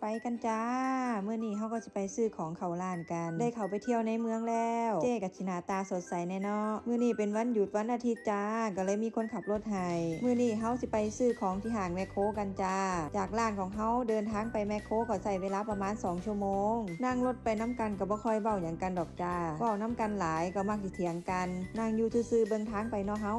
ไปกันจ้าเมื่อนี้เขาก็จะไปซื้อของเขาร้านกันได้เขาไปเที่ยวในเมืองแล้วเจ๊กับชินาตาสดใสแน่เนาะมื่อนี้เป็นวันหยุดวันอาทิตย์จ้าก็เลยมีคนขับรถให้มื่อนี้เขาจะไปซื้อของที่ห้างแมคโครกันจ้าจากร้านของเขาเดินทางไปแมคโครก็ใส่เวลาประมาณ2ชั่วโมงนั่งรถไปน้ำกันก็บ่ค่อยเบ้าอย่างกันดอกจ้าเว้าน้ำกันหลายก็มักสิเถียงกันนั่งอยู่ซื่อๆเบิ่งทางไปเนาะเฮา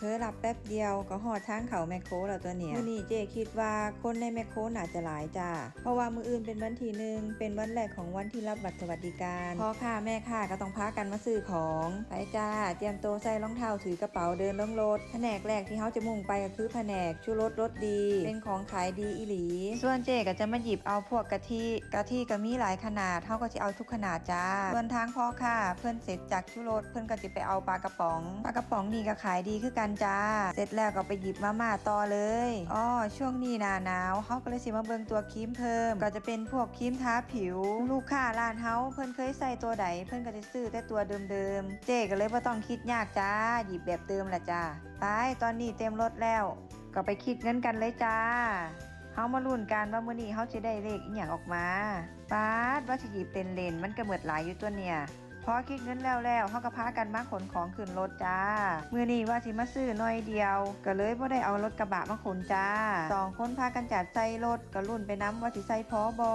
เพิ่หลับแป๊บเดียวก็หอดทางเขาแมคโครแล้วตัวเนี่ยมื้อนี้เจ๊คิดว่าคนในแมคโครน่าจะหลายจ้าเพราะว่ามื้ออื่นเป็นวันที่1เป็นวันแรกของวันที่รับบัตรสวัสดิการพ่อค้าแม่ค้าก็ต้องพากันมาซื้อของไปจ้าเตรียมตัวใส่รองเท้าถือกระเป๋าเดินลงรถแผนกแรกที่เฮาจะมุ่งไปก็คือแผนกชูรสรสดีเป็นของขายดีอีหลีส่วนเจ๊ก็จะมาหยิบเอาพวกกะทิก็มีหลายขนาดเฮาก็จะเอาทุกขนาดจ้าส่วนทางพ่อค้าเพิ่นเสร็จจากชูรสเพิ่นก็จะไปเอาปลากระป๋องนี่ก็ขายดีคือกันจ้าเสร็จแล้วก็ไปหยิบมาม่าต่อเลยช่วงนี้หน้าหนาวเฮาก็เลยสิมาเบิ่งตัวครีมเพิ่มก็จะเป็นพวกครีมทาผิวลูกค้าร้านเฮาเพิ่นเคยใส่ตัวใดเพิ่นก็จะซื้อแต่ตัวเดิมๆเจ๊ก็เลยบ่ต้องคิดยากจ้าหยิบแบบเดิมแหละจ้าไปตอนนี้เต็มรถแล้วก็ไปคิดเงินกันเลยจ้าเฮามาลุ้นกันว่ามื้อนี้เฮาจะได้เลขอีหยังออกมาป๊าดว่าสิหยิบเป็นเลนมันก็หมดหลายอยู่ตัวเนี่ยพอคิดเงินแล้วเฮาก็พากันมาขนของขึ้นรถจ้ามื้อนี้ว่าสิมาซื้อหน่อยเดียวก็เลยบ่ได้เอารถกระบะมาขนจ้า2คนพากันจัดใส่รถก็ลุ้นไปนำว่าสิใส่พอบ่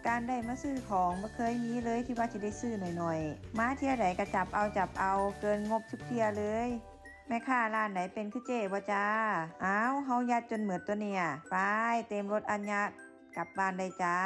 การได้มาซื้อของบ่เคยมีเลยที่ว่าสิได้ซื้อหน่อยๆมาเที่ยใดก็จับเอาเกินงบทุกเที่ยเลยแม่ค้าร้านไหนเป็นคือเจ๊บ่จ้าอ้าวเฮายัดจนหมดตัวเนี่ยไปเต็มรถอัญญะกลับบ้านได้จ้า